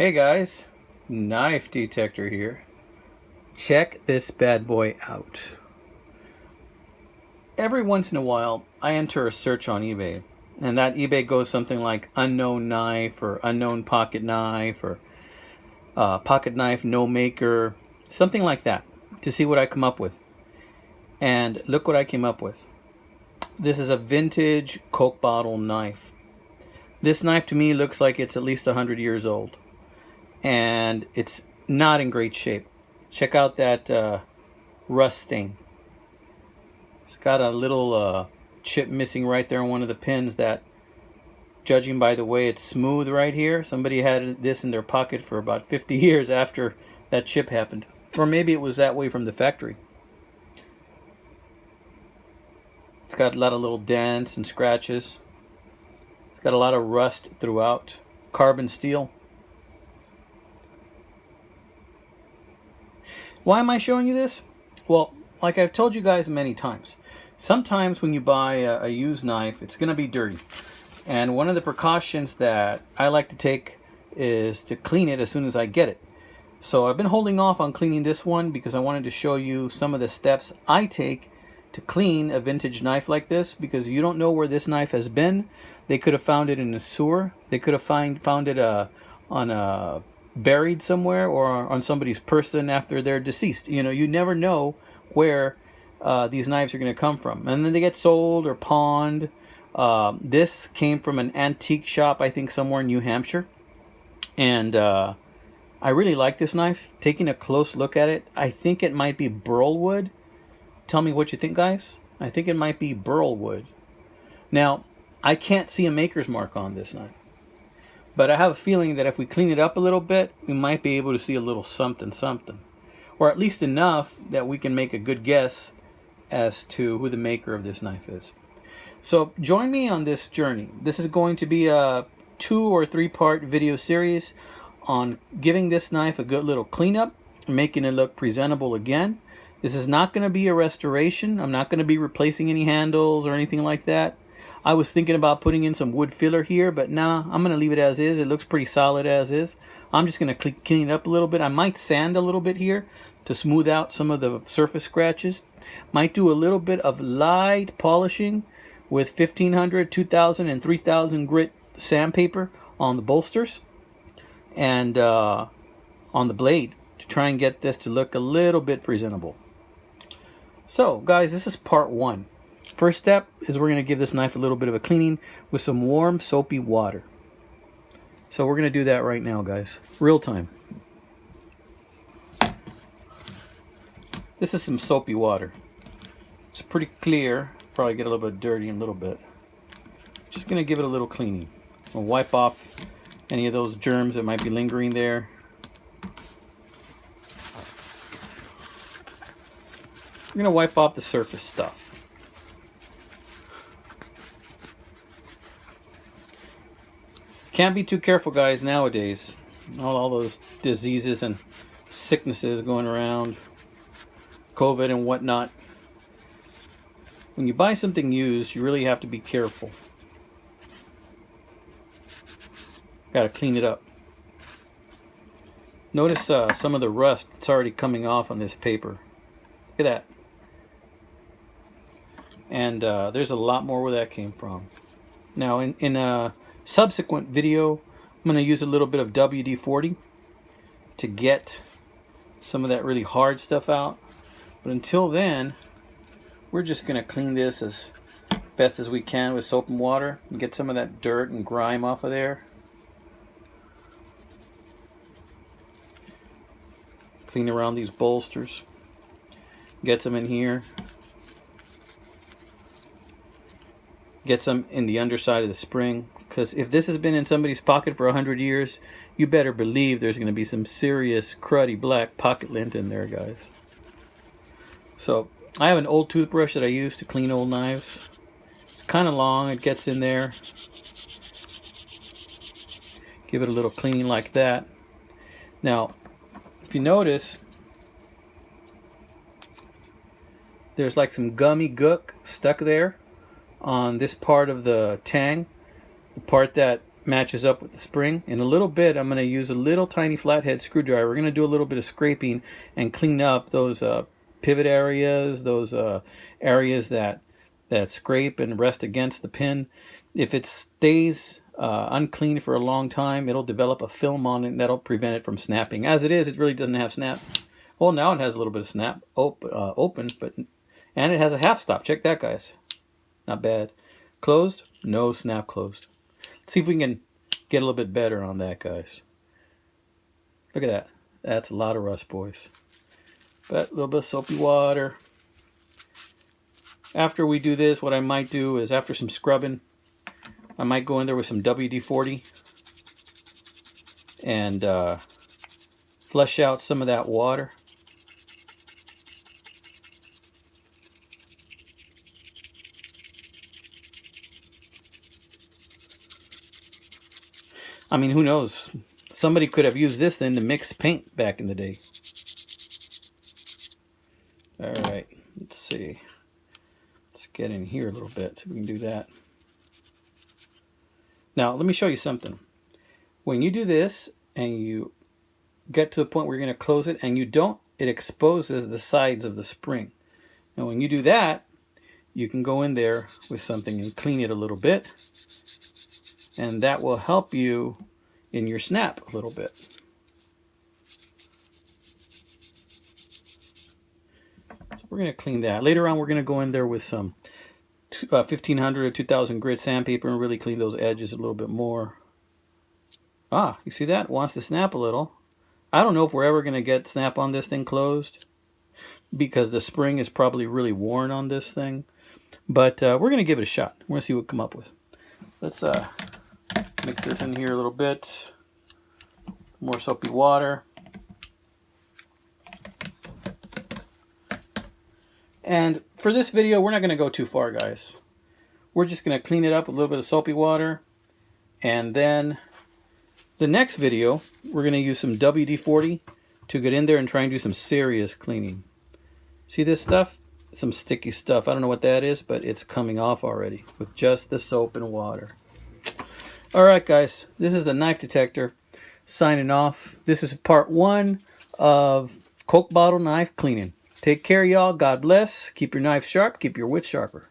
Hey guys, knife detector here. Check this bad boy out. Every once in a while, I enter a search on eBay, and that eBay goes something like unknown knife or unknown pocket knife or pocket knife no maker, something like that, to see what I come up with. And look what I came up with. This is a vintage Coke bottle knife. This knife to me looks like it's at least 100 years old. And it's not in great shape. Check out that rust stain. It's got a little chip missing right there on one of the pins that, judging by the way it's smooth right here, somebody had this in their pocket for about 50 years after that chip happened. Or maybe it was that way from the factory. It's got a lot of little dents and scratches. It's got a lot of rust throughout. Carbon steel. Why am I showing you this? Well, like I've told you guys many times, sometimes when you buy a used knife, it's going to be dirty. And one of the precautions that I like to take is to clean it as soon as I get it. So I've been holding off on cleaning this one because I wanted to show you some of the steps I take to clean a vintage knife like this, because you don't know where this knife has been. They could have found it in a sewer. They could have found it on a buried somewhere or on somebody's person after they're deceased. You know, you never know where these knives are going to come from, and then they get sold or pawned. This came from an antique shop, I think somewhere in New Hampshire, and I really like this knife. Taking a close look at it, I think it might be burl wood. Tell me what you think, guys. I think it might be burl wood. Now, I can't see a maker's mark on this knife, but I have a feeling that if we clean it up a little bit, we might be able to see a little something, or at least enough that we can make a good guess as to who the maker of this knife is. So join me on this journey. This is going to be a 2 or 3 part video series on giving this knife a good little cleanup, making it look presentable again. This is not going to be a restoration. I'm not going to be replacing any handles or anything like that. I was thinking about putting in some wood filler here, but nah, I'm going to leave it as is. It looks pretty solid as is. I'm just going to clean it up a little bit. I might sand a little bit here to smooth out some of the surface scratches. Might do a little bit of light polishing with 1500, 2000, and 3000 grit sandpaper on the bolsters and on the blade to try and get this to look a little bit presentable. So, guys, this is part 1. First step is we're going to give this knife a little bit of a cleaning with some warm soapy water. So we're going to do that right now, guys. Real time. This is some soapy water. It's pretty clear. Probably get a little bit dirty in a little bit. Just going to give it a little cleaning. We'll wipe off any of those germs that might be lingering there. We're going to wipe off the surface stuff. Can't be too careful, guys, nowadays. All those diseases and sicknesses going around, COVID and whatnot. When you buy something used, you really have to be careful. Got to clean it up. Notice some of the rust that's already coming off on this paper. Look at that. And there's a lot more where that came from. Now, in a subsequent video, I'm going to use a little bit of WD-40 to get some of that really hard stuff out. But until then, we're just going to clean this as best as we can with soap and water and get some of that dirt and grime off of there. Clean around these bolsters. Get some in here. Get some in the underside of the spring. Because if this has been in somebody's pocket for 100 years, you better believe there's going to be some serious cruddy black pocket lint in there, guys. So I have an old toothbrush that I use to clean old knives. It's kind of long. It gets in there. Give it a little cleaning like that. Now, if you notice, there's like some gummy gook stuck there on this part of the tang, the part that matches up with the spring. In a little bit, I'm going to use a little tiny flathead screwdriver. We're going to do a little bit of scraping and clean up those pivot areas, those areas that scrape and rest against the pin. If it stays unclean for a long time, it'll develop a film on it, and that'll prevent it from snapping. As it is, it really doesn't have snap. Well, now it has a little bit of snap open, and it has a half stop. Check that, guys. Not bad. Closed, no snap closed. Let's see if we can get a little bit better on that, guys. Look at that. That's a lot of rust, boys. But a little bit of soapy water. After we do this, what I might do is, after some scrubbing, I might go in there with some WD-40 and flush out some of that water. I mean, who knows? Somebody could have used this then to mix paint back in the day. All right, let's see. Let's get in here a little bit so we can do that. Now, let me show you something. When you do this and you get to the point where you're going to close it and you don't, it exposes the sides of the spring. And when you do that, you can go in there with something and clean it a little bit. And that will help you in your snap a little bit. So we're going to clean that. Later on, we're going to go in there with some 1500 or 2000 grit sandpaper and really clean those edges a little bit more. Ah, you see that? It wants to snap a little. I don't know if we're ever going to get snap on this thing closed, because the spring is probably really worn on this thing. But we're going to give it a shot. We're going to see what we come up with. Let's mix this in here a little bit. More soapy water. And for this video, we're not going to go too far, guys. We're just going to clean it up with a little bit of soapy water. And then the next video, we're going to use some WD-40 to get in there and try and do some serious cleaning. See this stuff? Some sticky stuff. I don't know what that is, but it's coming off already with just the soap and water. All right, guys, this is the knife detector signing off. This is part 1 of Coke bottle knife cleaning. Take care, y'all. God bless. Keep your knife sharp. Keep your wits sharper.